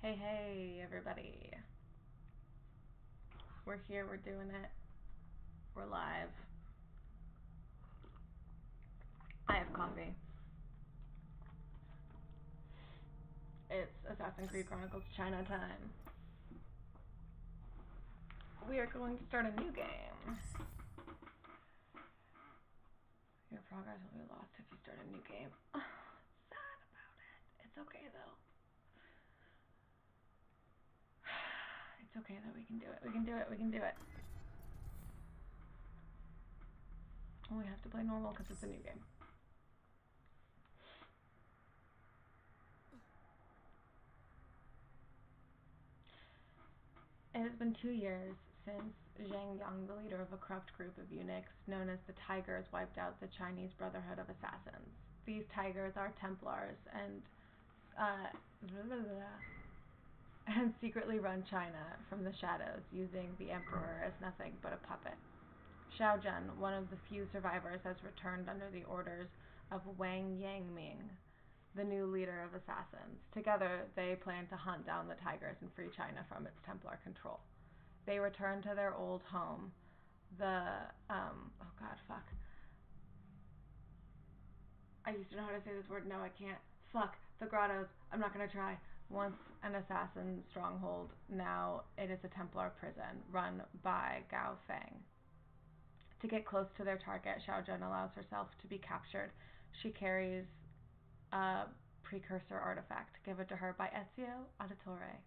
Hey, hey, everybody. We're here, we're doing it. We're live. I have coffee. It's Assassin's Creed Chronicles China time. We are going to start a new game. Your progress will be lost if you start a new game. Sad about it. It's okay, though. It's okay, though. We can do it. We can do it. We can do it. We have to play normal because it's a new game. It has been 2 years since Zhang Yang, the leader of a corrupt group of eunuchs known as the Tigers, wiped out the Chinese Brotherhood of Assassins. These Tigers are Templars and and secretly run China from the shadows, using the Emperor as nothing but a puppet. Xiao Zhen, one of the few survivors, has returned under the orders of Wang Yangming, the new leader of assassins. Together, they plan to hunt down the Tigers and free China from its Templar control. They return to their old home, the, oh god, fuck. I used to know how to say this word, now I can't. Fuck, the grottos. I'm not gonna try. Once an assassin stronghold, now it is a Templar prison run by Gao Feng. To get close to their target, Xiao Zhen allows herself to be captured. She carries a precursor artifact given to her by Ezio Auditore,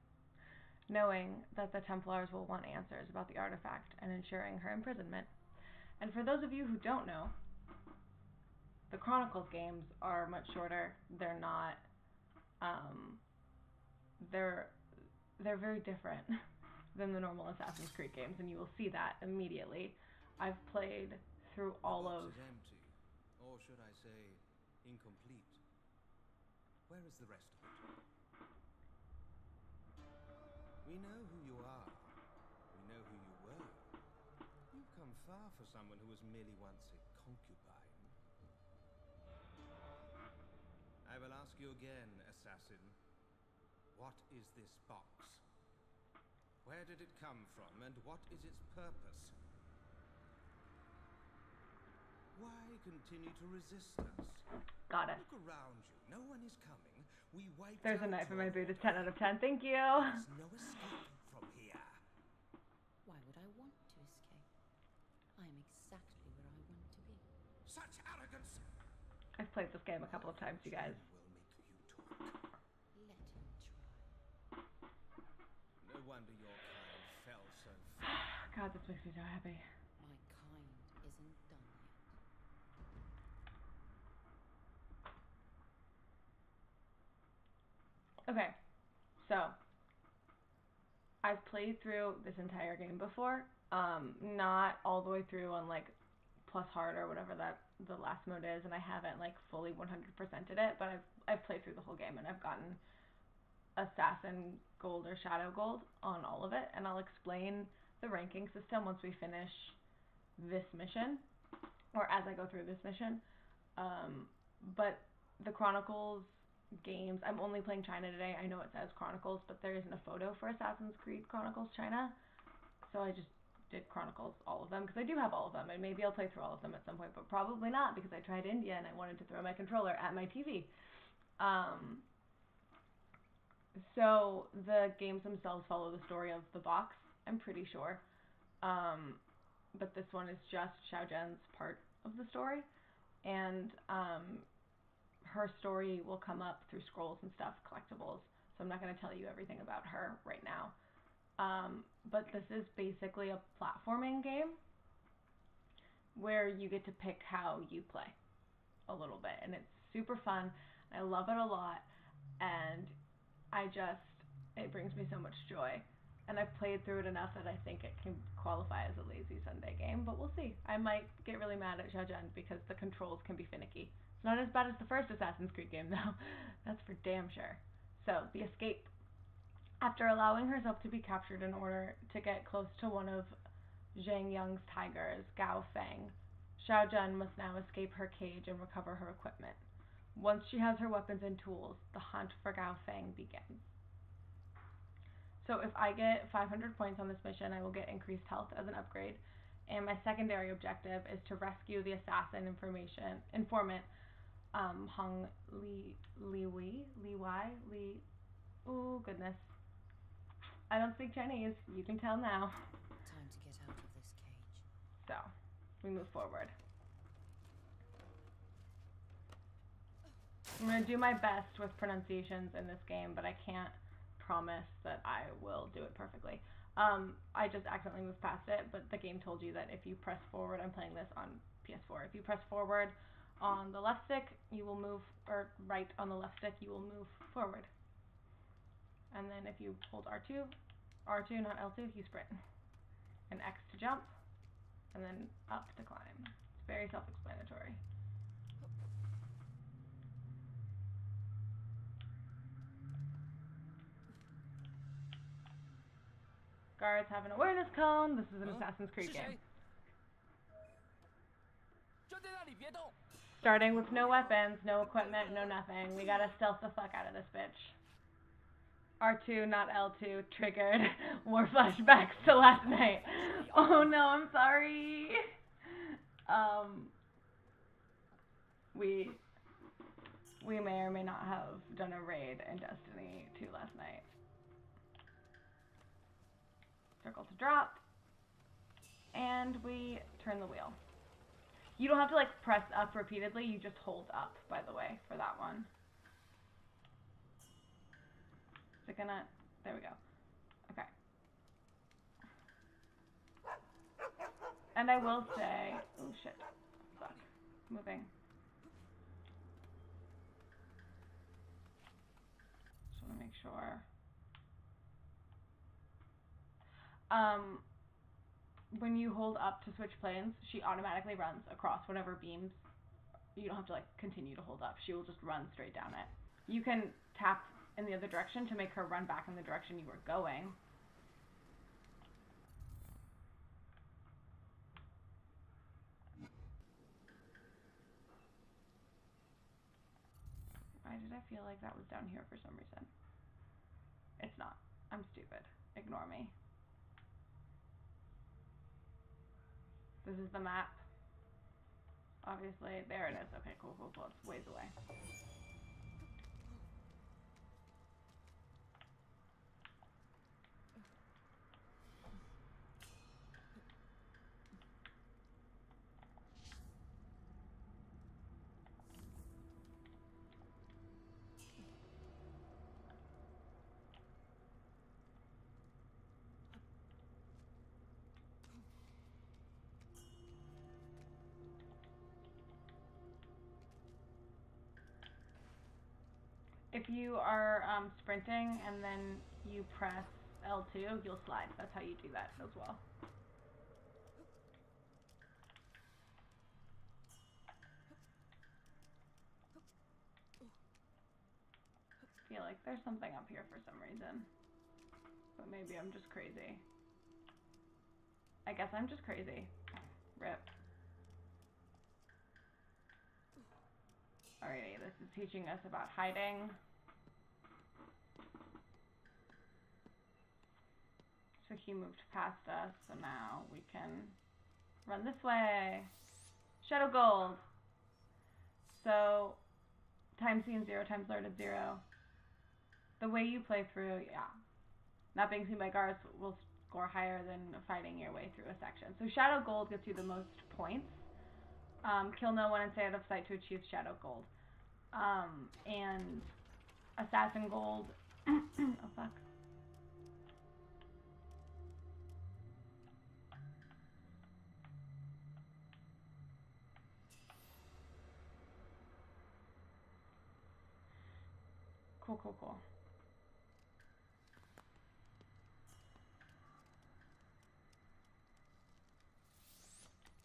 knowing that the Templars will want answers about the artifact and ensuring her imprisonment. And for those of you who don't know, the Chronicles games are much shorter. They're not, they're very different than the normal Assassin's Creed games, and you will see that immediately. I've played through all of... The box is empty, or should I say, incomplete. Where is the rest of it? We know who you are. We know who you were. You've come far for someone who was merely once a concubine. I will ask you again, assassin. What is this box? Where did it come from, and what is its purpose? Why continue to resist us? Got it. Look around you. No one is coming. We wiped There's a out knife in my boot. It's order. 10 out of 10. Thank you. There's no escape from here. Why would I want to escape? I am exactly where I want to be. Such arrogance! I've played this game a couple of times, you guys. Will make you talk. Let him try. No wonder your kind fell so far. God, this makes me so happy. My kind isn't done yet. Okay, so I've played through this entire game before. Not all the way through on like plus hard or whatever that the last mode is, and I haven't like fully 100%ed it, but I've played through the whole game and I've gotten Assassin Gold or Shadow Gold on all of it, and I'll explain the ranking system once we finish this mission, or as I go through this mission. But the Chronicles games, I'm only playing China today. I know it says Chronicles, but there isn't a photo for Assassin's Creed Chronicles China, so I just did Chronicles, all of them, because I do have all of them, and maybe I'll play through all of them at some point, but probably not, because I tried India and I wanted to throw my controller at my TV. So the games themselves follow the story of the box, I'm pretty sure. But this one is just Xiao Zhen's part of the story, and her story will come up through scrolls and stuff, collectibles, so I'm not going to tell you everything about her right now. But this is basically a platforming game where you get to pick how you play a little bit, and it's super fun. I love it a lot, and it brings me so much joy. And I've played through it enough that I think it can qualify as a lazy Sunday game, but we'll see. I might get really mad at Xiao Zhen because the controls can be finicky. It's not as bad as the first Assassin's Creed game, though. That's for damn sure. So, the escape. After allowing herself to be captured in order to get close to one of Zhang Yang's tigers, Gao Feng, Xiao Zhen must now escape her cage and recover her equipment. Once she has her weapons and tools, the hunt for Gao Feng begins. So if I get 500 points on this mission, I will get increased health as an upgrade. And my secondary objective is to rescue the assassin informant, Hung Li Wei. Oh goodness, I don't speak Chinese. You can tell now. Time to get out of this cage. So we move forward. I'm gonna do my best with pronunciations in this game, but I can't promise that I will do it perfectly. I just accidentally moved past it, but the game told you that if you press forward, I'm playing this on PS4. If you press forward on the left stick, you will move, or right on the left stick, you will move forward. And then if you hold R2, not L2, you sprint. And X to jump, and then up to climb. It's very self-explanatory. Guards have an awareness cone. This is an Assassin's Creed game. Starting with no weapons, no equipment, no nothing. We gotta stealth the fuck out of this bitch. R2, not L2, triggered. More flashbacks to last night. Oh no, I'm sorry. We may or may not have done a raid in Destiny 2 last night. Circle to drop. And we turn the wheel. You don't have to like press up repeatedly, you just hold up, by the way, for that one. Is it gonna... There we go. Okay. And I will say... Oh shit. Fuck. Moving. Just wanna make sure. When you hold up to switch planes, she automatically runs across whatever beams. You don't have to like continue to hold up. She will just run straight down it. You can tap in the other direction to make her run back in the direction you were going. Why did I feel like that was down here for some reason? It's not. I'm stupid. Ignore me. This is the map. Obviously, there it is. Okay, cool. It's ways away. If you are sprinting and then you press L2, you'll slide. That's how you do that as well. I feel like there's something up here for some reason. But maybe I'm just crazy. I guess I'm just crazy. Rip. Alrighty, this is teaching us about hiding. So he moved past us, so now we can run this way. Shadow Gold. So, time seen 0, times alerted 0. The way you play through, yeah. Not being seen by guards will score higher than fighting your way through a section. So Shadow Gold gets you the most points. Kill no one and stay out of sight to achieve Shadow Gold. And Assassin Gold. Oh fuck. Cool.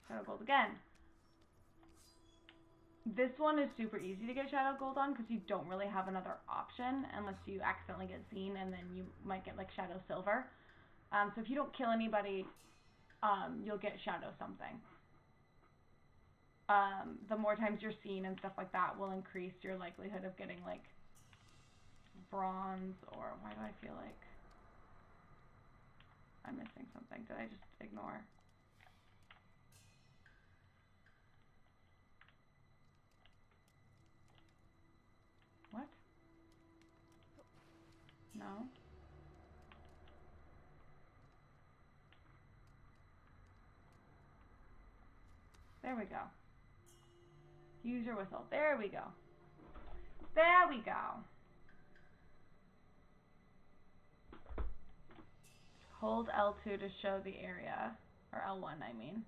Shadow Gold again. This one is super easy to get Shadow Gold on because you don't really have another option unless you accidentally get seen, and then you might get like Shadow Silver. So if you don't kill anybody, you'll get Shadow something. The more times you're seen and stuff like that will increase your likelihood of getting like bronze, or why do I feel like I'm missing something. Did I just ignore? What? No. There we go. Use your whistle. There we go. There we go. Hold L2 to show the area. Or L1, I mean.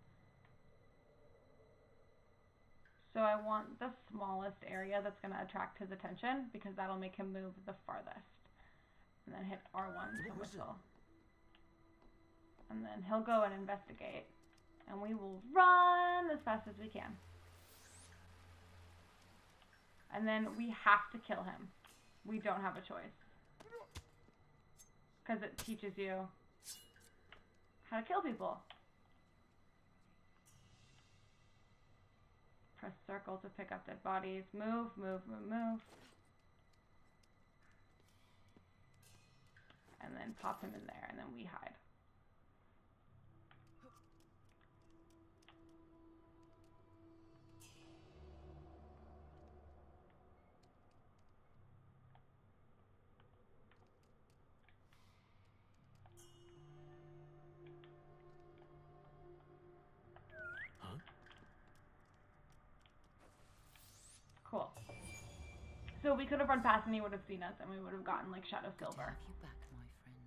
So I want the smallest area that's going to attract his attention, because that'll make him move the farthest. And then hit R1 to whistle. And then he'll go and investigate. And we will run as fast as we can. And then we have to kill him. We don't have a choice. Because it teaches you how to kill people. Press circle to pick up dead bodies. Move, move, move, move. And then pop him in there, and then we hide. Cool. So we could have run past and he would have seen us, and we would have gotten like Shadow Silver. Good to have you back, my friend.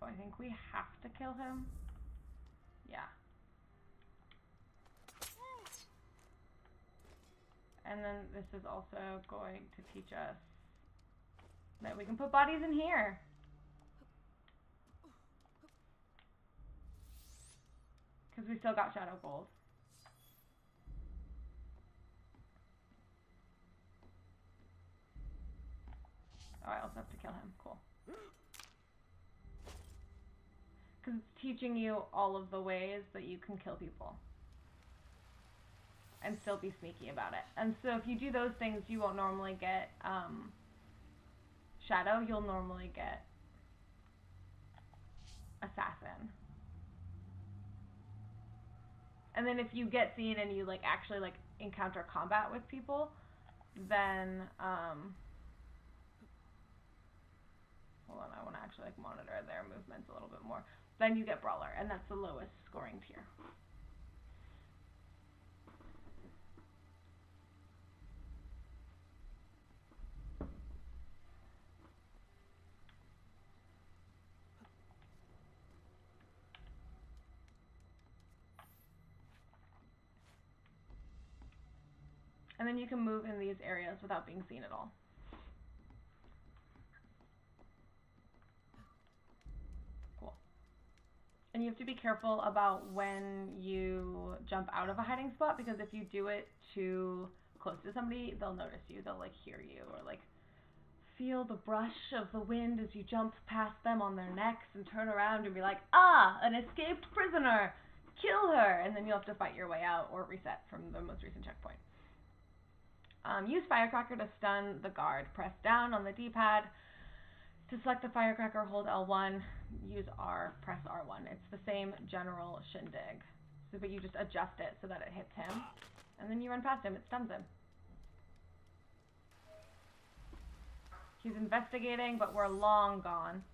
Oh, I think we have to kill him. Yeah. And then this is also going to teach us that we can put bodies in here. Because we still got Shadow Gold. Oh, I also have to kill him. Cool. Because it's teaching you all of the ways that you can kill people. And still be sneaky about it. And so if you do those things, you won't normally get Shadow. You'll normally get Assassin. And then if you get seen and you like actually like encounter combat with people, then hold on, I want to actually like monitor their movements a little bit more. Then you get Brawler, and that's the lowest scoring tier. And then you can move in these areas without being seen at all. Cool. And you have to be careful about when you jump out of a hiding spot, because if you do it too close to somebody, they'll notice you. They'll like hear you, or like feel the brush of the wind as you jump past them on their necks and turn around and be like, ah, an escaped prisoner, kill her. And then you'll have to fight your way out or reset from the most recent checkpoint. Use Firecracker to stun the guard. Press down on the D-pad. To select the Firecracker, hold L1. Use R, press R1. It's the same general shindig. So, but you just adjust it so that it hits him. And then you run past him. It stuns him. He's investigating, but we're long gone.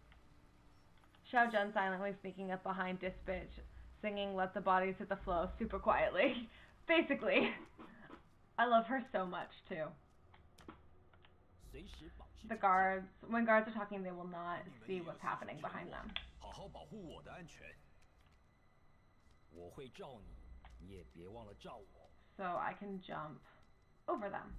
Xiao Zhen silently sneaking up behind Dispatch, singing Let the Bodies Hit the Flow super quietly. Basically. I love her so much, too. The guards, when guards are talking, they will not see what's happening behind them. So I can jump over them.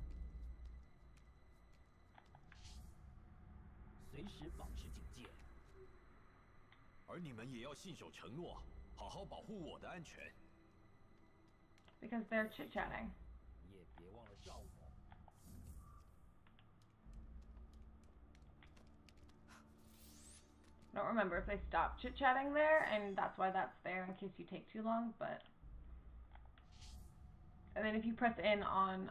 Because they're chit-chatting. don't remember if they stopped chit-chatting there, and that's why that's there in case you take too long, but... And then if you press in on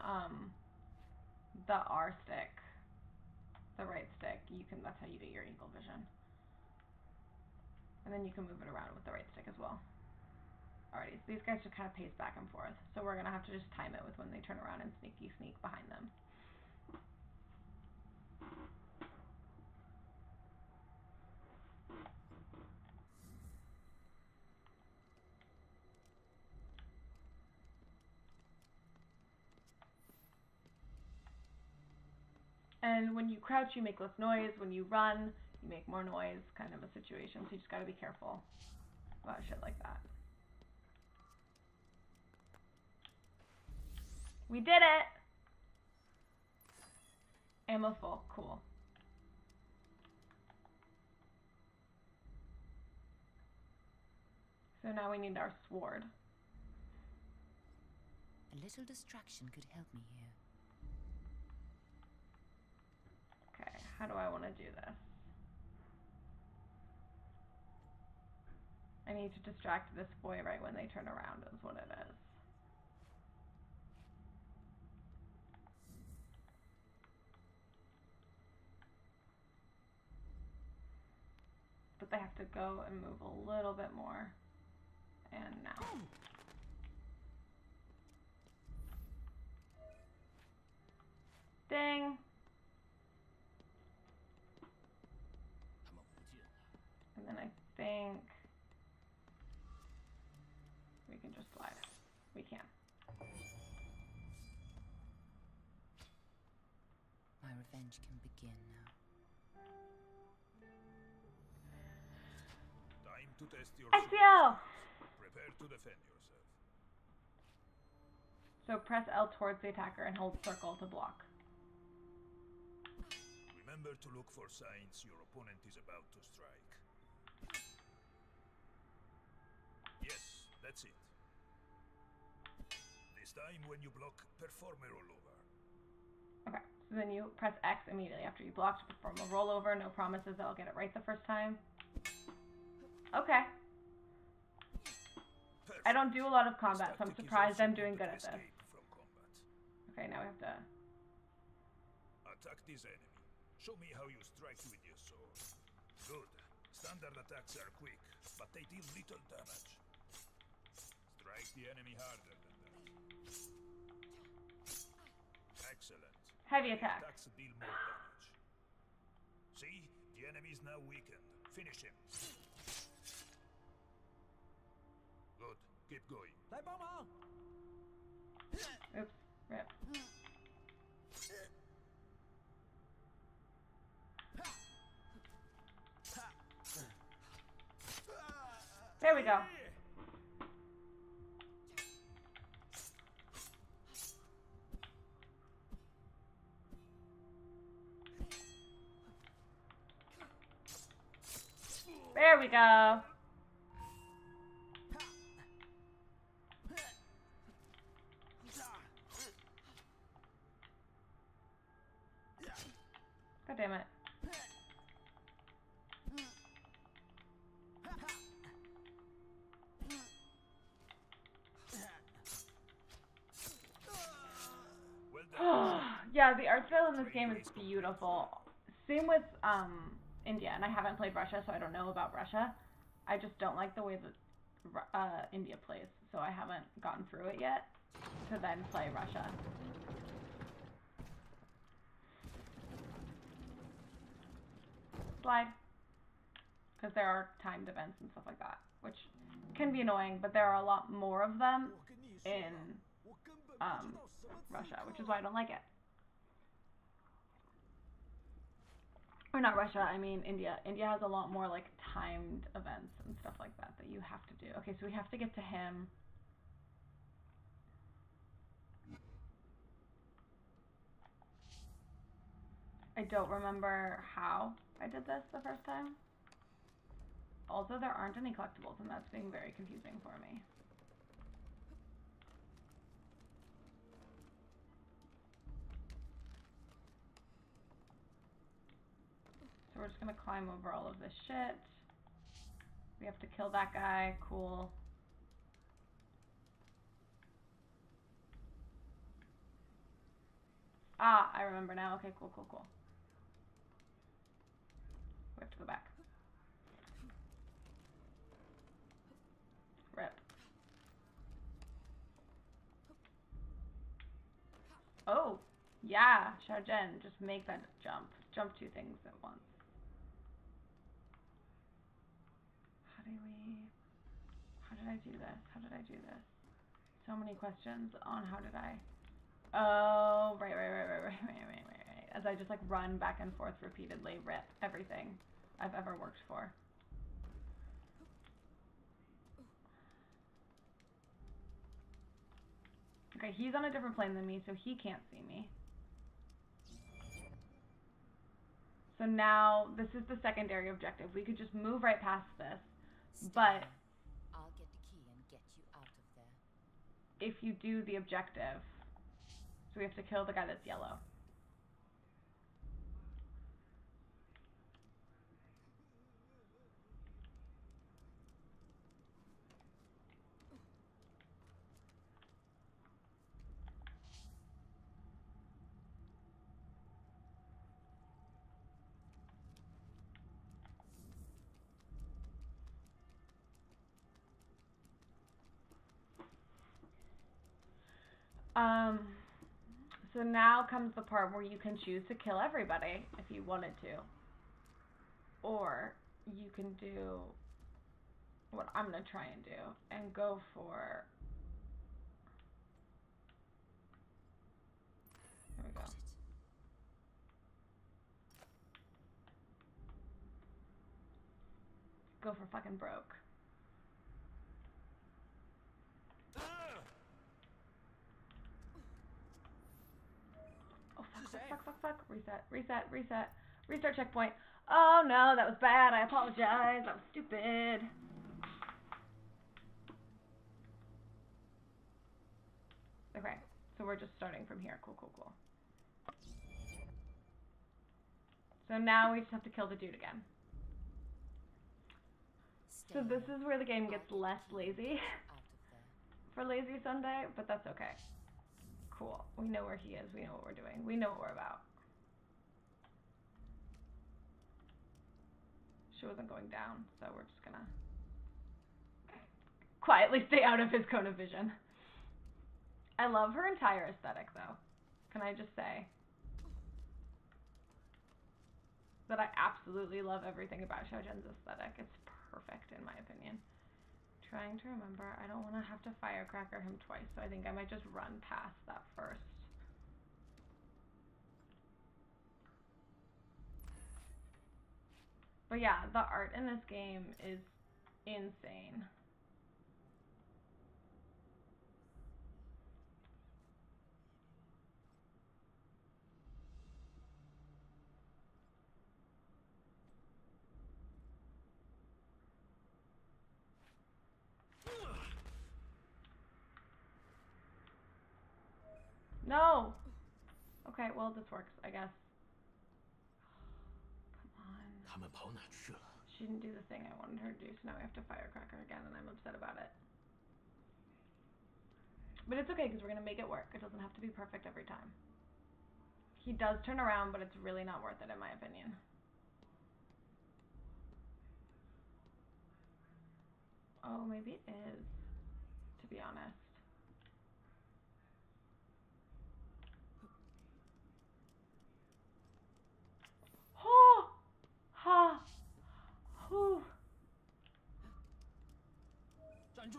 the R stick, the right stick, that's how you get your eagle vision. And then you can move it around with the right stick as well. Alrighty, so these guys just kind of pace back and forth, so we're going to have to just time it with when they turn around and sneaky sneak behind them. And when you crouch, you make less noise. When you run, you make more noise, kind of a situation. So you just gotta be careful about shit like that. We did it! Ammo full. Cool. So now we need our sword. A little distraction could help me here. Okay, how do I want to do this? I need to distract this boy right when they turn around is what it is. But they have to go and move a little bit more. And now. Ding! And then I think we can just slide. We can. My revenge can begin now. Time to test your Ezio! Prepare to defend yourself. So press L towards the attacker and hold circle to block. Remember to look for signs your opponent is about to strike. Yes, that's it. This time when you block, perform a rollover. Okay, so then you press X immediately after you block to perform a rollover. No promises that I'll get it right the first time. Okay. Perfect. I don't do a lot of combat, so I'm This tactic is surprised also I'm doing good at to this. escape from combat. Okay, now we have to... Attack this enemy. Show me how you strike with your sword. Good. Standard attacks are quick, but they deal little damage. Strike the enemy harder than that. Excellent. Heavy attack. Attacks deal more damage. See? The enemy is now weakened. Finish him. Good. Keep going. Oops, rip. There we go. There we go. God damn it. Well done. Yeah, the art style in this game is beautiful. Same with India, and I haven't played Russia, so I don't know about Russia. I just don't like the way that India plays, so I haven't gotten through it yet to then play Russia. Slide. Because there are timed events and stuff like that, which can be annoying, but there are a lot more of them in Russia, which is why I don't like it. Or not Russia, I mean India. India has a lot more like timed events and stuff like that that you have to do. Okay, so we have to get to him. I don't remember how I did this the first time. Also, there aren't any collectibles, and that's being very confusing for me. So we're just gonna climb over all of this shit. We have to kill that guy. Cool. Ah, I remember now. Okay, cool, cool, cool. We have to go back. Rip. Oh, yeah, Xiaozhen, just make that jump. Jump 2 things at once. How did I do this? How did I do this? So many questions on how did I... Oh, right. As I just like run back and forth repeatedly, rip everything I've ever worked for. Okay, he's on a different plane than me, so he can't see me. So now, this is the secondary objective. We could just move right past this, but I'll get the key and get you out of there. if you do the objective, so we have to kill the guy that's yellow. So now comes the part where you can choose to kill everybody if you wanted to. Or you can do what I'm going to try and do and go for... Here we go. Go for fucking broke. Oh, fuck. Reset. Restart checkpoint. Oh, no, that was bad. I apologize. That was stupid. Okay, so we're just starting from here. Cool. So now we just have to kill the dude again. So this is where the game gets less lazy for Lazy Sunday, but that's okay. Cool. We know where he is. We know what we're doing. We know what we're about. She wasn't going down, so we're just gonna quietly stay out of his cone of vision. I love her entire aesthetic, though. Can I just say that I absolutely love everything about Xiaozhen's aesthetic. It's perfect, in my opinion. Trying to remember. I don't want to have to firecracker him twice, so I think I might just run past that first. But yeah, the art in this game is insane. No! Okay, well, this works, I guess. Come on. She didn't do the thing I wanted her to do, so now we have to firecracker again, and I'm upset about it. But it's okay, because we're going to make it work. It doesn't have to be perfect every time. He does turn around, but it's really not worth it, in my opinion. Oh, maybe it is, to be honest. Oh! Ha! Whew.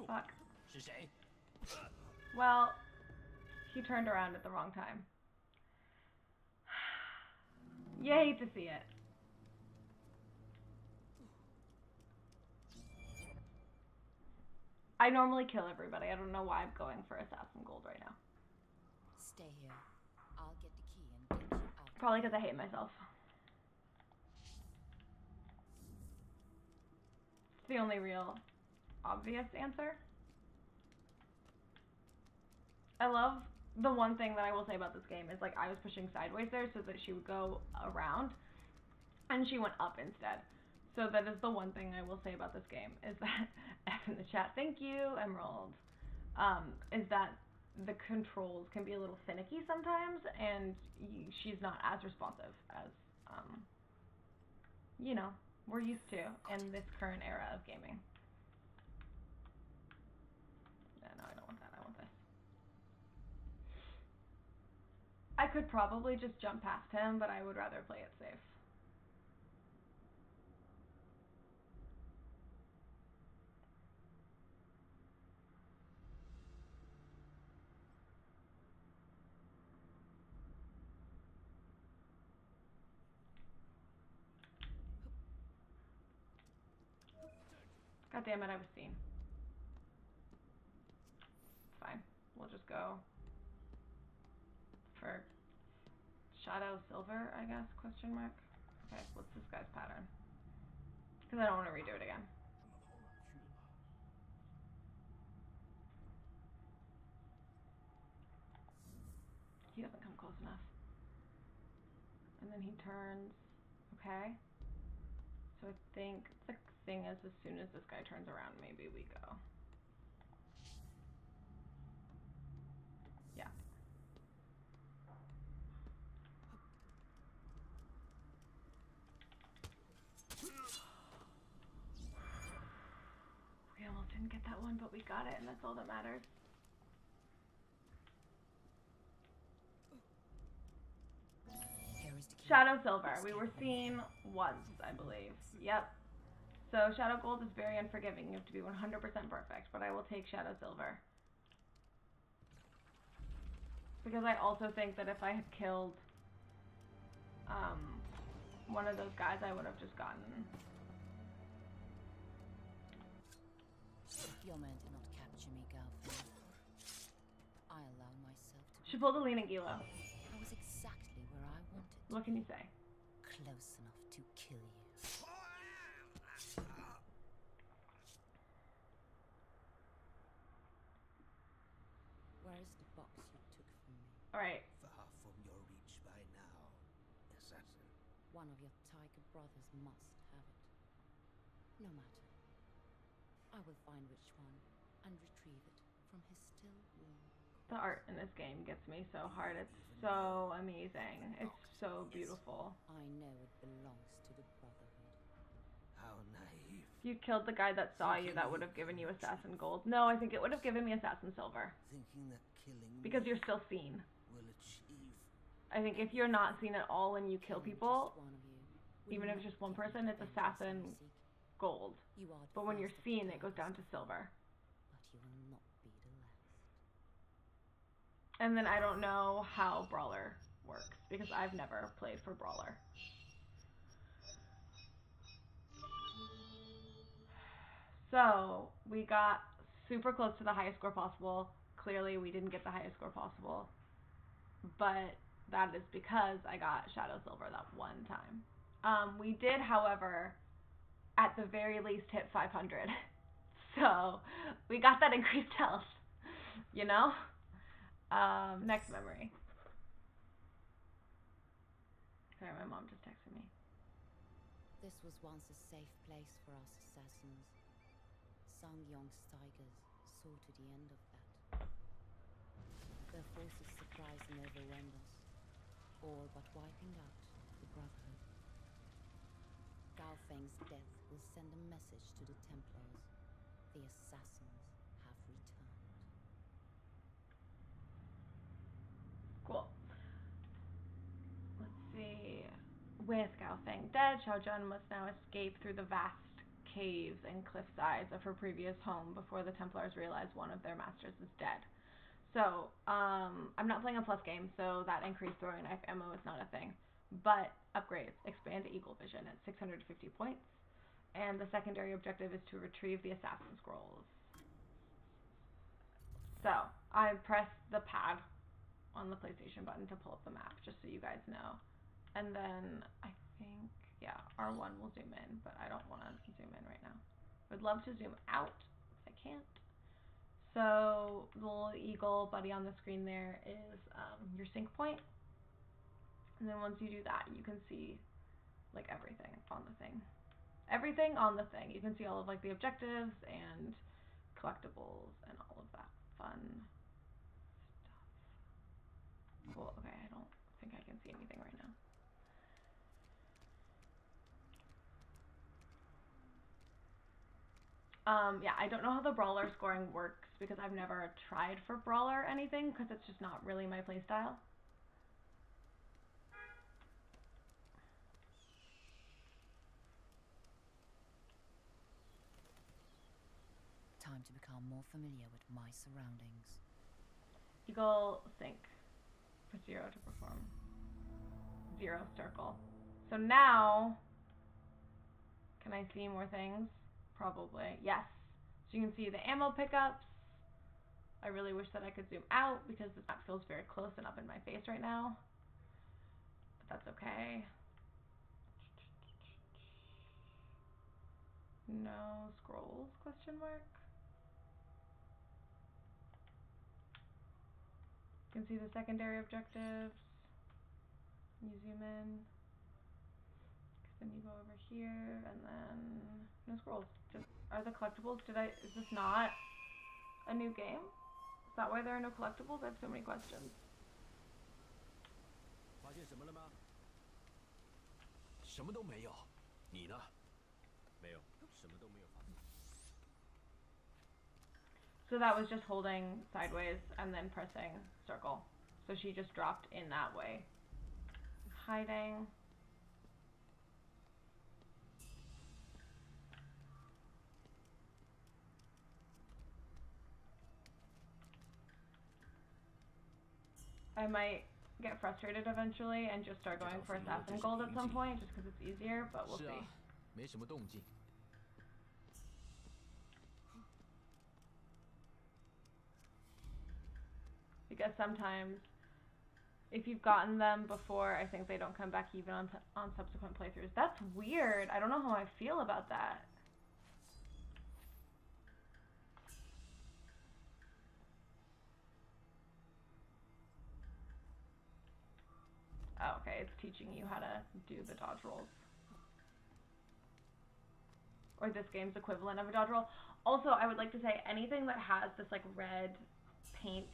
Fuck. Well, he turned around at the wrong time. You hate to see it. I normally kill everybody. I don't know why I'm going for Assassin Gold right now. Stay here. I'll get the key and get you out. Probably because I hate myself. It's the only real obvious answer. I love the one thing that I will say about this game is like I was pushing sideways there so that she would go around and she went up instead. So that is the one thing I will say about this game, is that, F in the chat, thank you, Emerald, is that the controls can be a little finicky sometimes, and she's not as responsive as, you know, we're used to in this current era of gaming. Yeah, no, I don't want that, I want this. I could probably just jump past him, but I would rather play it safe. God damn it, I was seen. It's fine. We'll just go for Shadow Silver, I guess, question mark. Okay, what's this guy's pattern? Because I don't want to redo it again. He doesn't come close enough. And then he turns. Okay. So I think the thing is, as soon as this guy turns around, maybe we go. Yeah. We almost didn't get that one, but we got it, and that's all that matters. Shadow Silver. We were seen once, I believe. Yep. So Shadow Gold is very unforgiving. You have to be 100% perfect, but I will take Shadow Silver. Because I also think that if I had killed one of those guys, I would have just gotten... You're meant to not capture me, Galfin. I allow myself to... She pulled a lean and Gilo. I was exactly where I wanted. What can you say? Close enough to kill you. Where is the box you took from me? Alright. Far from your reach by now, assassin. One of your tiger brothers must have it. No matter. I will find which one and retrieve it from his still warm. The art in this game gets me so hard. It's so amazing. It's so beautiful. I know it belongs to the Brotherhood. How naive. If you killed the guy that saw you, that would have given you Assassin Gold. No, I think it would have given me Assassin Silver. Thinking that killing Because me you're still seen. will achieve. I think if you're not seen at all and you kill Killing people, just one of you even will if it's not just one give me person, the it's vengeance Assassin I seek. Gold. You are the But when you're first of seen, it goes down thousands, to Silver. but you will not be the last. And then I don't know how Brawler works, because I've never played for Brawler. So, we got super close to the highest score possible. Clearly, we didn't get the highest score possible. But that is because I got Shadow Silver that one time. We did, however, at the very least hit 500. So, we got that increased health, you know? Next memory. Sorry, my mom just texted me. This was once a safe place for us assassins. Sangyong's tigers saw to the end of that. Their forces surprised and overwhelmed us, all but wiping out the Brotherhood. Gao Feng's death will send a message to the Templars. The assassins have returned. Cool. Let's see. With Gao Feng dead, Xiao Zhen must now escape through the vast caves and cliff sides of her previous home before the Templars realize one of their masters is dead. So, I'm not playing a plus game, so that increased throwing knife ammo is not a thing. But upgrades. Expand Eagle Vision at 650 points. And the secondary objective is to retrieve the Assassin Scrolls. So, I pressed the pad on the PlayStation button to pull up the map, just so you guys know. And then, I think, yeah, R1 will zoom in, but I don't want to zoom in right now. I'd love to zoom out, if I can't. So, the little eagle buddy on the screen there is your sync point. And then once you do that, you can see, like, everything on the thing. everything on the thing. You can see all of like the objectives and collectibles and all of that fun stuff. Cool. Okay, I don't think I can see anything right now. Yeah, I don't know how the brawler scoring works because I've never tried for brawler or anything because it's just not really my playstyle. Time to become more familiar with my surroundings. Eagle sync for 0 to perform. 0 circle. So now, can I see more things? Probably. Yes. So you can see the ammo pickups. I really wish that I could zoom out because this map feels very close and up in my face right now. But that's okay. No scrolls, question mark. You can see the secondary objectives. You zoom in. Then you go over here and then no scrolls. Just are the collectibles, is this not a new game? Is that why there are no collectibles? I have so many questions. 发现什么了吗？什么都没有。你呢？没有，什么都没有发现。 So that was just holding sideways and then pressing circle. So she just dropped in that way. Hiding. I might get frustrated eventually and just start going for assassin gold at some point just because it's easier, but we'll see. 没什么动静。 Because sometimes, if you've gotten them before, I think they don't come back even on subsequent playthroughs. That's weird. I don't know how I feel about that. Oh, okay, it's teaching you how to do the dodge rolls. Or this game's equivalent of a dodge roll. Also, I would like to say anything that has this like red paint,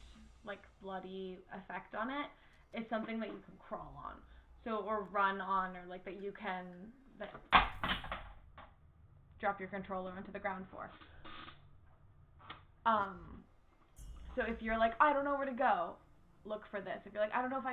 like bloody effect on it is something that you can crawl on. So, or run on, or like that you can drop your controller onto the ground for. So if you're like, I don't know where to go, look for this. If you're like, I don't know if I can